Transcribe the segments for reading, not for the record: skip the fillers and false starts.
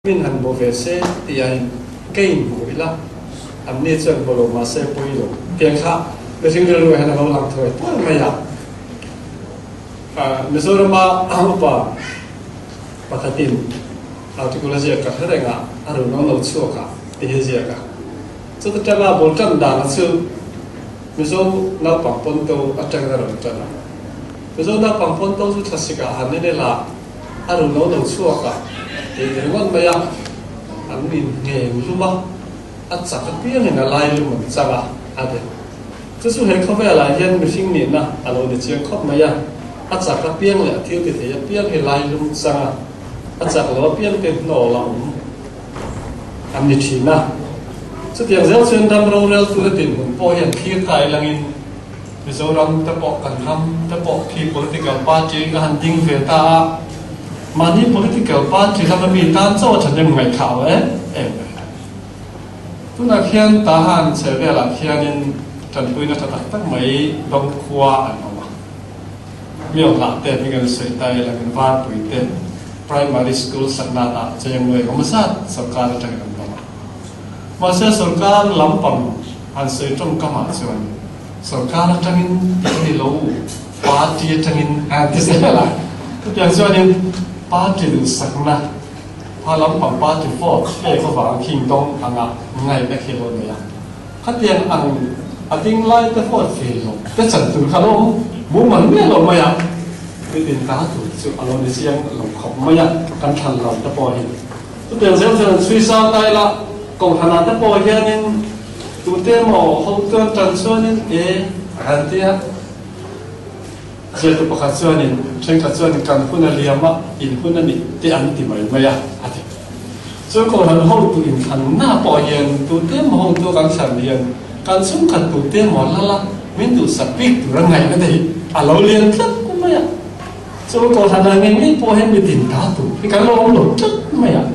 min han bo ve se ti ai kein bu ila am ni chuan bolo ma se pui lo tiang kha le sing le lo han lo lang thoi pu ma ya Mizoram pa pakatin articulasi ka herenga aru no no chuka ti je ka chu ta tanga bol tan da na chu Mizo na pa pon to atang da ro tan Mizo na pa pon to chu thasika han ne la aru no no chuka ti ngon ma ya an min nge luma at sa ka pi ne na lai lu mon sa ga ade chu chu he kho ve la hian mi sing ni na alo de chiang khop ma ya at sa ka pi le thiu ti the pi he lai lu sa ga at sa lo pi te no la am ni thi na chu tiang zel chen dam ro rel tu le tin mon po hian thi thai langin Mizoram ta po kan ham ta po khi political party ka han ding ve ta Mani political party kami minta做成人没考tu nak kian tahan sebela kianin dan punya tak mai dong kuah anu miao lah teh dengan setai dengan var puite primary school sanada yang mulai kemasat sekarang dengan nama masa sekarang lampam hasil trong kamar cuan sekarang dengan di laut party dengan anti sebela tu yang cuan party du sakna halam pam party for ko wa king dong anga ngai na khelo ne ya khatian ang ating lai ta for khelo ta chan tu khalo mu man me lo ma ya tin ta tu chu alo ni siang lo khop ma ya kan than lo ta po hi tu ten sel sel sui sa tai la kong thana ta po ya nin tu te mo ho tu tan so nin an tia Jatuh pekerjaan ini, saya kerjaan kan pun ada liama, ini pun ada di anti maya ada. So kalau han hong tu in kan na poyen tu te mohong tu kan salian, kan sungkat tu te molala, mintu sapik tu rangai nanti, alau lian tak maya. So kalau han angin ni poyen bitin tatu, ikan lo lo tak maya.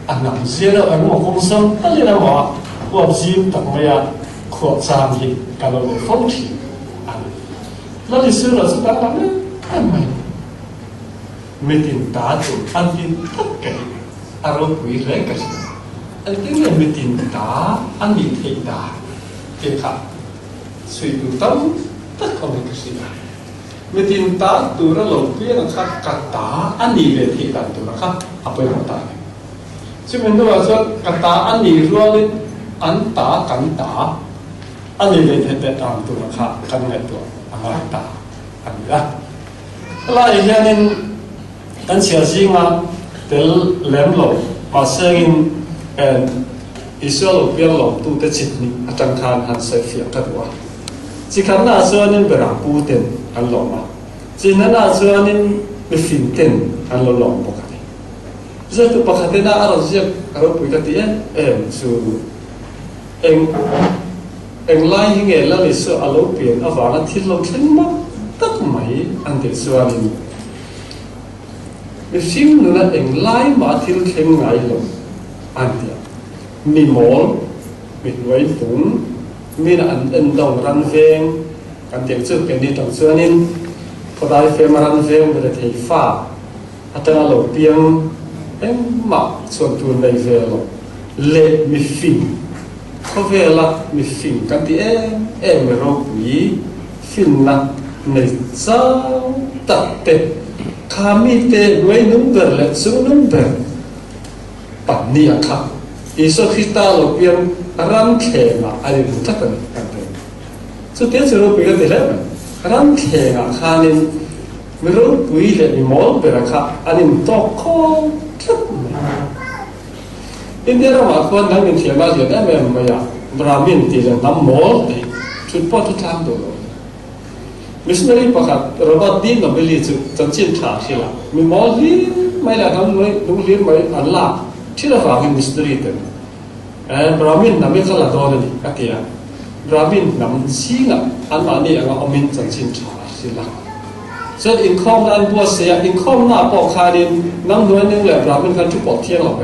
Anak siapa orang mau konsum, tali nama, kuat sim tak maya, kuat sanghi, kalau lo fungsi. Lalu sudah sekarang ramai metin tahu antin tak kaya arok wirai kasih antin metin tahu antin tidak kita suatu tahu tak kau kasih metin tahu tu lalu dia nak kata antin tidak tu nak apa yang kata sebenarnya kata antin luar anta kanta antin tidak tu nak kan itu Angkata, anda. Kalau ini kan siapa mah tel lemlo, masangin Israel biarlo tu tercipni atangkan hansai fiat kedua. Jika nazuanin berapu ten aloma, jika nazuanin befinten alolom bukan. Jadi pakatena arasnya kalau punya dia su lai hingga lalu so alopian awalnya thilo thengma tak mai ante suanin mesim nuna lai ma thil theng ngai lo ante mi mol mi wai tung mi na an dong ran veng kan tiang chu ken ni tong suanin kodai fe maran veng bele thei fa atana lo piang ma chuan tu nei ve lo le mi fin có vẻ là mình phim cái gì em rồi quý phim là này sao tập tệ kami tệ với number là số number bản địa khác iso kita lo pian ram khe mà ai cũng chắc cần số tiền số rồi bây giờ là ram khe mà khai nên mình rồi quý là mình món về là khác anh to khó chắc India ramah kawan dengan siapa saja, memang maya Brahmin tidak namol, cuba tu tham dulu. Missionary pakat robot di nabeli tu tercin thah sila. Mimol di, mai lah kamu nunggu mai Allah, tidak faham missionary tu. Brahmin namanya kalau tahu ni, kata Brahmin nam singa, anak ni yang amin tercin thah sila. So income dan buat saya income na pok kadin, nam dua ni le Brahmin kan cuba tiang lah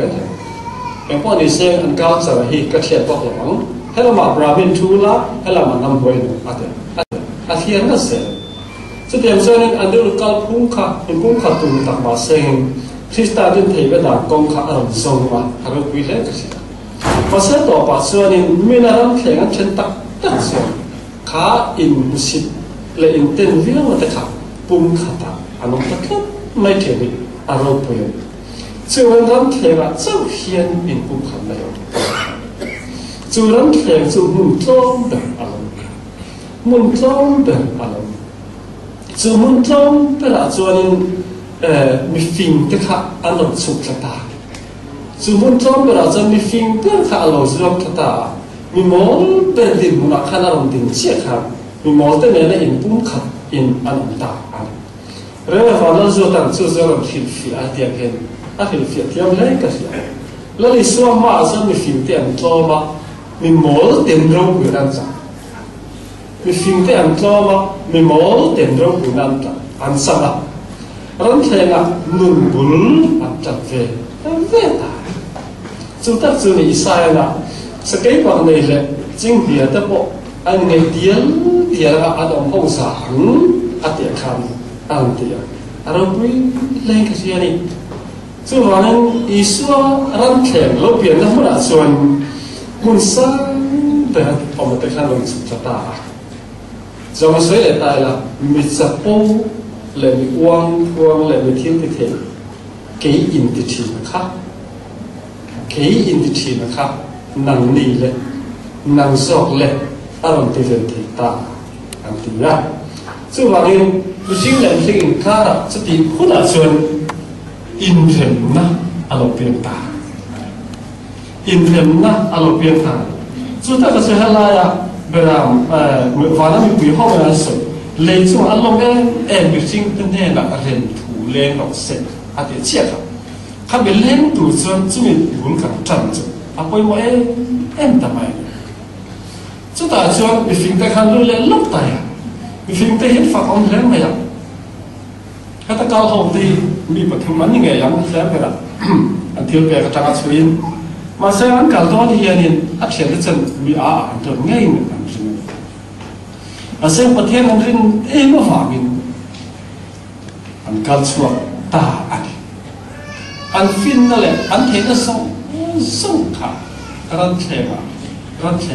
yang pun ni saya angkat sahih ketiak pok lorong, hello ma Brahmin tula, hello ma nam boy ada, akhirnya saya. Setiap saya ni anda lokal pungka tu tak masing, Krista din thei ba da kong kha ar zong wa aro pui le ka sia pasal to pa chuanin minaram thlenga then tak tak sia kha in musit le in ten viang ta kha pum khata anong takla mai themi aro pui chuan ram thlenga chau hian in pum khat la yo chu ram thleng chu mun tlom da alom mun tlom da alom chu mun tlom pe la chuanin mi phim cái khác ăn lẩu sụp ta dù muốn trông bây giờ mi phim cái khác ăn lẩu sụp ta mi muốn bên đi muốn ăn ăn tiền chia khác mi muốn tên này là in bún khát in ăn ta ăn rồi mà nó rồi tăng chú rồi làm phim phim ăn tiền hen ăn phim phim thì làm lấy cái gìแล้วในส่วนมากจะมีฟิล์มที่อันโตมามีหมอเต็มรูปอยู่นั่นจ้ะมีฟิล์มที่อันโตมามีหมอเต็มรูปอยู่นั่นจ้ะอันสำหรับรันเทงะนุนบุลอันจัดเวตาจุดตัดจุดนี้ใช่ละสเก็ตบอร์ดนี่แหละจริงเดียแต่บอกอันนี้เดียร์อันองค์สามอันเดียร์คำอันเดียร์เราไปเล่นกันเสียนี่จุดวันนั้นอิสวารันเทงเราเปลี่ยนน้ำมันส่วนมุนซังแต่ออกมาแต่ขั้นลงสุดตาจะมาสวยเลยตายละมิสโปเลยมีอ้วงพวงเลยมีเที่ยวที่เที่ยวเกี่ยอินทิทีนะครับเกี่ยอินทิทีนะครับนังนี่เลยนังสอกเลยอารมณ์ที่เดินที่ตาอันที่ยากซึ่งวันนี้ดูสิ่งเหล่านี้ข้าจะตีคุณอาชวนอินเทมนะอารมณ์เปลี่ยนตาอินเทมนะอารมณ์เปลี่ยนตาสุดท้ายก็จะให้ลายเวลาเมื่อวันนั้นมีปีห้องงานสุดเลยช่วงอารมณ์มีสิ่งเป็นแน่ละเรียนถูเล่นหลอกเสร็จอาจจะเชี่ยครับข้าเป็นเล่นดูส่วนจะมีบุญกับจันทร์อาไปว่าทำไมสุดท้ายช่วงมีสิ่งที่ข้ารู้เล่นลบตายมีสิ่งที่เห็นฝักอมเล่นไม่ยังถ้าตะการห้องที่มีปฐมมันยังไงยังเล่นไปละอันที่เกี่ยวกับจังหวัดสุรินทร์มาเสร็จการตัวที่ยันอัดเสียงที่จะมีอันตัวง่ายเหมือนกันอาเซียนประเทศนั้นเรื่องมาฝากินอันการช่วยตาอันฟินนั่นแหละอันเทนส่งขารันเท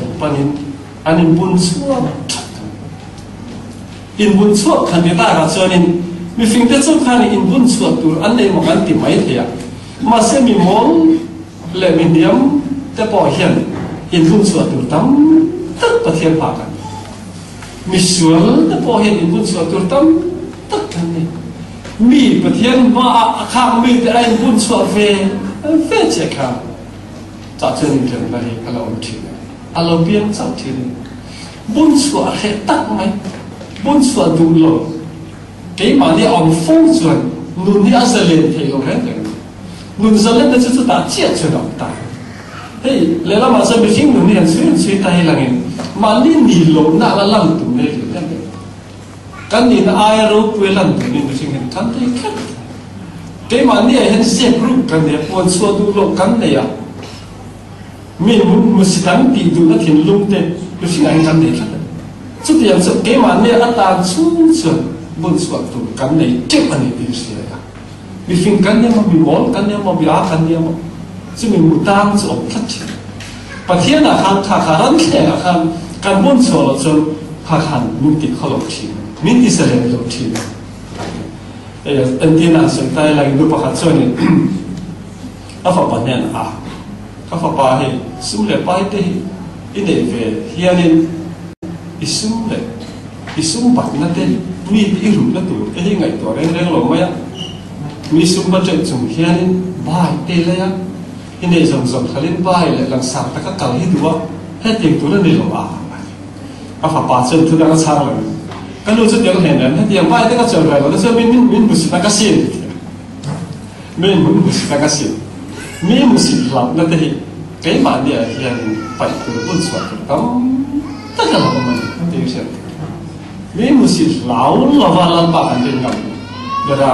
มปนินอันนี้บุญช่วยอินบุญช่วยขันติตากับส่วนนี้มีฟิงเตส่งขาอินบุญช่วยตัวอันนี้มันกันติดไม่เทียมาเสียมีมองและมีเดียมแต่พอเห็นอินบุญช่วยตัวตั้มตัดประเทศพากันมีส่วนแต่พอเห็นอินบุญส่วนตัวตั้มตัดกันนี่มีประเทศว่าข้ามมีแต่ไอ้บุญส่วนเฟเจ้าข้าจัดเชิญถึงไปอารมณ์ถึงอารมณ์เปลี่ยนจัดถึงบุญส่วนเหตุตัดไหมบุญส่วนดูโลกเกี่ยมันเนี่ยอ่อนฟุ้งส่วนนุ่นที่อาศัยเล่นเที่ยวแค่ไหนนุ่นจะเล่นแต่จะตัดเจี๊ยบเฉยๆตายเฮ้ยแล้วเรามาจะไปทิ้งนุ่นเนี่ยซื้อตายหลังเองมันนี่หนีลงน่าละลังตุ่มเลยนั่นเองกันนี่นะไอ้รูปเวลันตุ่มนี่ดูสิเห็นกันได้แค่เกี่ยมันเนี่ยเห็นเสียบรูปกันเนี่ยปวดส่วนดูโลกกันเนี่ยมีมุสลิมตีดูนั่นเห็นลุงเต้ดูสิเห็นกันได้แค่สุดที่ยังสุดเกี่ยมันเนี่ยอัตราสูงส่วนบนส่วนตัวกันเนี่ยเจ็บอันนี้ดีสุดเลยอะมีฟิงกันเนี่ยมันมีมอลกันเนี่ยมันมีอากันเนี่ยมันซึ่งมีมุตามสุดทัดเชียประเทศน่ะขารันแข่งกันการบุญส่วนจนขันมิติเขาหลบทีมิติเสด็จหลบทีอันที่น่าสนใจอะไรดูประคัตส่วนนี้ข้าฟ้าปนเนี่ยข้าฟ้าป่าให้สุ่มเล็บไปที่อินเดียเฮียนี่อิสุ่มเล็บอิสุ่มปักนั่นเองมีอิรุนั่นตัวไงตัวเร่งหลงไหมมีสุ่มบัจจุจุ่มเฮียนี่บ้าเตะเลยอินเดียส่งเขาเล่นบ้าเลยหลังสับแต่ก็เก่าที่ดูว่าให้เด็กตัวนั้นนี่หรอวะข้าฟ้าป่าเชิญทุกอย่างช้างเลยก็รู้สึกยังเห็นนั้นถ้าเดี๋ยวบ้าแต่ก็เจออะไรแล้วเชื่อมินมุสลิมก็เสียมินมุสลิมก็เสียมีมุสลิมหลับนั่นเองเกี่ยมันเนี่ยยังไปคือบุญส่วนต้องตั้งแต่เรามันนั่นเองเช่นมีมุสลิมเหล่าว่าลันปากันเป็นกันเวลา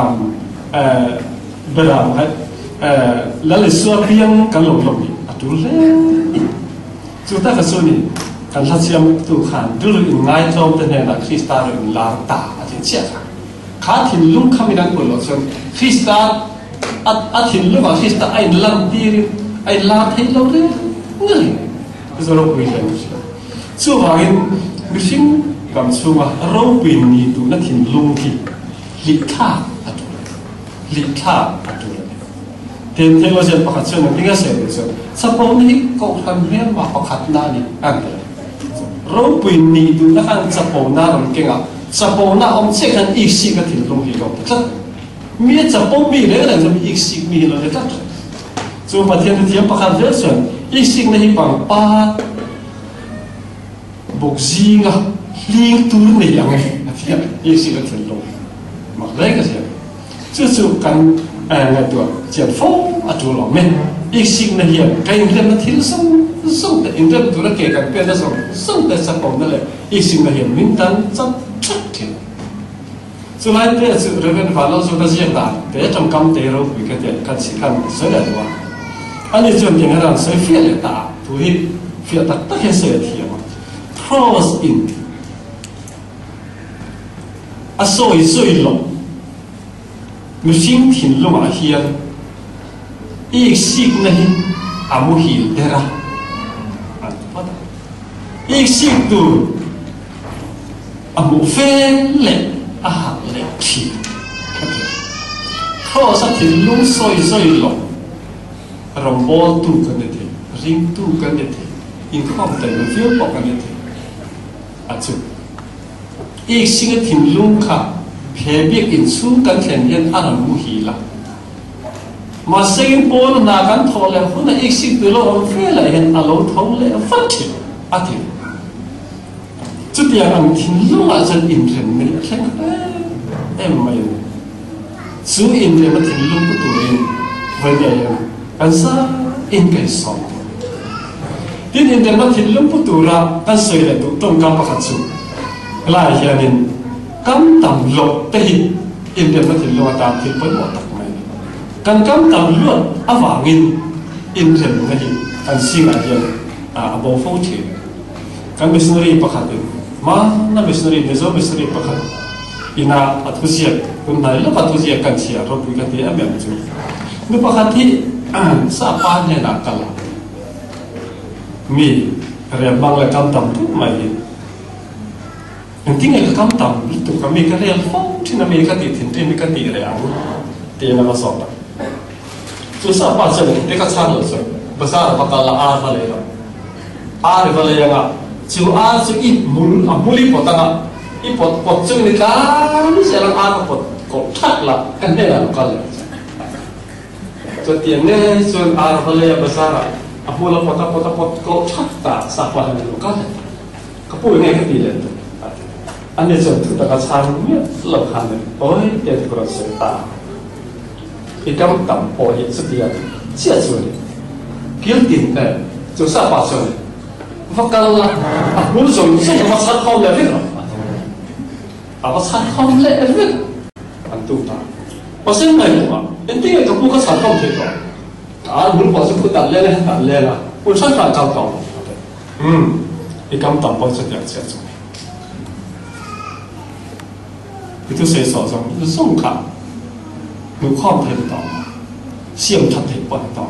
แล้วเลยส่วนเพียงกันหลงนี่อัตุเล่สุดท้ายก็ส่วนนี้การทัศน์ยมตุขันดูเรื่องง่ายจอมแต่เนี่ยนะคริสต์เรื่องลาตาอาจจะเชี่ยค่ะข้าถิ่นลุงขมิดังคนละส่วนคริสต์ ถิ่นลูกอ่ะที่ไอ้ลังตีริไอ้ลาที่เราเรียกเงี้ยจะเราคุยกันช่วงนี้มิชิงกับช่วงเราเป็นนี่ดูนักถิ่นลุงที่ลิข่าอัตุลิข่าอัตุเทียนเทวเจ้าประคัตช่วงนี้ก็เสร็จแล้วสปอนนี้ก็ทำเรื่องมาประคัตนานี่อันเดียวเราเป็นนี่ดูนักการสปอนน่าเราเก่งอ่ะสปอนน่าอมเช็คกันอีกสิ่งก็ถิ่นลุงที่เราจัดมีจะปมมีเลยนะจะมีอีกสิ่งมีเราจะจัดส่วนประเทศที่ยังประคัตเยอะส่วนอีกสิ่งนี้บางป้าบุกซิงอ่ะลิงตูร์นี่ยังไงอีกสิ่งก็ถิ่นลุงมาเลยก็เสียจู่ๆกันไงตัวเจียนฟงอ่ะจู่หล่อเม่อีกสิ่งนี้ยังใครเรียนมาที่ส่งแต่อินเดียตัวละเกี่ยวกับเป็นแต่ส่งแต่สปอนนั่นแหละอีกสิ่งนี้ยังมินตันจัดชัดเจนสุดท้ายเนี่ยสุดเรื่องฟ้าเราสุดท้ายยังได้แต่จำคำเตะเราคุยกันเดี๋ยวกันสิกันเสียแล้วอันนี้จนยังไงเราเสียเฟียเลยตาผู้ที่เฟียตัดตั้งแต่เสียทีมัน cross in อ่ะสวยลงมุสิงถิ่นลงมาเฮียอีกสิ่งนี้อามุฮิลเดระอีกสิ่งดูอามุเฟลเล่อาหารเล็กทีข้อสักถิ่นลุงสวยลงรำบอลตู้กันเด็ดริงตู้กันเด็ดอินข้อมแต่ไม่ฟิลบอกกันเด็ดอาจุอีกสิ่งถิ่นลุงค่ะเพเบียกินสู้กันแข่งยันอามุฮิละมาเซ็งปนนากันทอเลยคนนั้นอีกสิ่งตัวเราเฟลเลยเห็นอารมณ์ท้องเลยฟัดถิ่นอาทิตย์จุดอย่างนั้นถิ่นลุงอาจจะอินเทอร์เน็ตแค่ไม่สู้อินเทอร์เน็ตถิ่นลุงก็ตัวเองวันเดียวกันซะอินกันสองที่อินเทอร์เน็ตถิ่นลุงก็ตัวเรากันสวยเลยตัวต้องการประคัตสู้หลายอย่างนี้กำต่ำหลบแต่อินเทอร์เน็ตถิ่นลุงตามที่เป็นหมดกันกำต่ำล้วนอวางินอินเทอร์เน็ตกันสิ่งอะไรบอฟูทีกันมิสนารีประคัตมานั่นมิสนารีเดโซมิสนารีประคัตอินาอัตุเซียคุณนายลูกอัตุเซียกันเสียรบกันที่อเมริกานึกประคัตที่สาปานเนี่ยนักกันละมีเรื่องบางเรื่องกำต่ำทุกไม่ยังที่ไงก็กำต่ำทุกคำมีกันเรื่องฟ้องที่อเมริกาติดถิ่นที่อเมริกาติดอะไรอย่างที่นั่นก็สอบสุดสาปานเสร็จเอกชาติเลยสิภาษาปากกาละอาร์ฟัลเลยละอาร์ฟัลเลยยังอ่ะจิวอาร์จิอีมุลีปอตังอ่ะอีปอดจึงนี่กันเสียงอาร์ปอดกดทักละกันเนี่ยละกันเลยจนเตียนเนี่ยจนอาร์ฟัลเลยภาษาอ่ะมุลีปอดกดทักตาสักวันหนึ่งกันเลยก็พูดง่ายก็ดีเลยอันนี้จนถึงตะการชาเนี่ยหลับหันเลยโอ้ยเด็กกระเสือตาอีกคำต่ำพอเห็นสุดยอดเชื่อส่วนเพียงติดแต่จุดสาบส่วนฟังกันละมุลส่วนส่งมาชัดข้อเลยหรอมาชัดข้อเลยอันตู้ตาพอเส้นไหนหัวเอ็นที่กับผู้ก็ชัดข้อเฉยๆมุลพอจะพูดตัดเล่นตัดเล่นละมุลชัดการเก่าอีกคำต่ำพอจะอยากเชื่อส่วนitu saya sosok itu sungka nuข้อมเทปต่อเสี่ยมทัดเทปปอดต่อ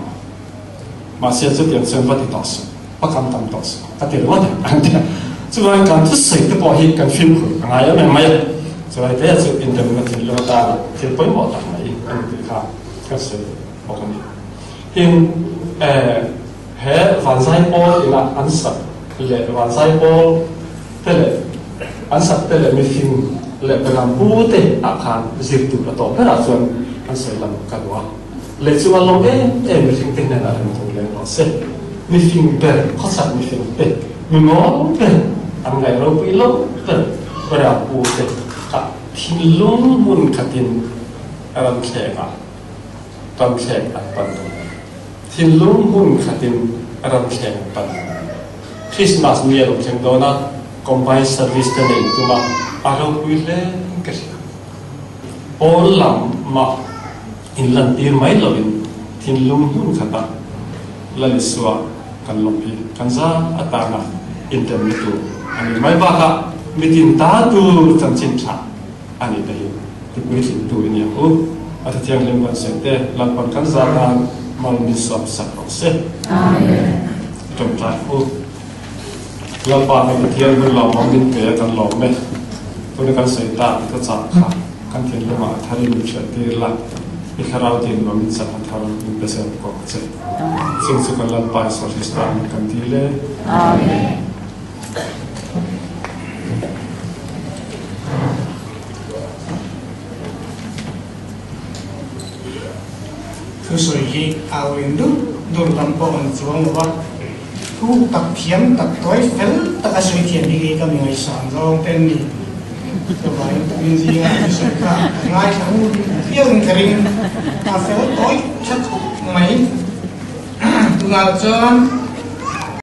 มาเสียจะเปลี่ยนเส้นปฏิต่อสู้ประคำตามต่อสู้แต่เดี๋ยวว่าแต่อันเดียวส่วนการทุเสกจะบอกเหตุการณ์ฟิล์มหุ่นอะไรอย่างไม่ส่วนแต่จะอินเทอร์เน็ตที่เราได้ที่ไปบอกต่างไหนอันนี้ค่ะก็เสียบอกกันนี้ที่เฮ้วันไซโปอีน่ะอันสับเลยวันไซโปเตลอันสับเตลมีฟิล์มเลยเป็นลำพูดอาคารสิบตัวต่อเพราะส่วนอันเสร็จลำกันว่าเลยชวนลงไม่ถึงเป็นอะไรตรงเลยเราเสร็จมีฟิงเปิลข้อสัตว์มีฟิงเปิลมีงอเปิลอันไหนเราไปลงเปิลเวลาพูดกับทิ้งลุ่มมุนขัดินรำแขกรำแขกอันปันทิ้งลุ่มมุนขัดินรำแขกปันคริสต์มาสเนี่ยเราเช่นโดนะคอมไบน์เซอร์วิสตัวนี้ตัวมาอารมณ์วิเลนกันโอลำมาอินลันตีร์ไม่ลวินทิ้งลุ่มมุนขัดลลิสวากันลงพีกันซาอัตานาอินเตอร์มิตูอันนี้ไม่บ้าค่ะมิตินตาตูจันจินชาอันนี้ได้ที่คุยถึงตัวนี้โอ้ ở thế thiang linh quan sẽ thế làm bằng căn gia đàn mang mi sập sập sẽ trong trái phu làm bằng cái thiang mình làm bằng min bể căn lồng mẹ tôi nên căn sẽ ta cái chạm khá căn thiang linh mà thay mình sẽ đi làmอีกคราวที่เรามีสัมพันธ์ทางเป็นเรื่องของเจ้าสิ่งที่กันลันไปสอนที่สตาร์กันทีเลยคือส่วนที่เอาเองดูลำบากจวงว่าทุกตักเทียมตักต้อยเฟลตักส่วนเทียมที่ก็มีไอ้สามรองเต็มนี่ตัวไปวินซีง่ายสุดค่ะง่ายทั้งเที่ยวกระดิ่งกาแฟต้อยชัดไหมตัวงานเจอ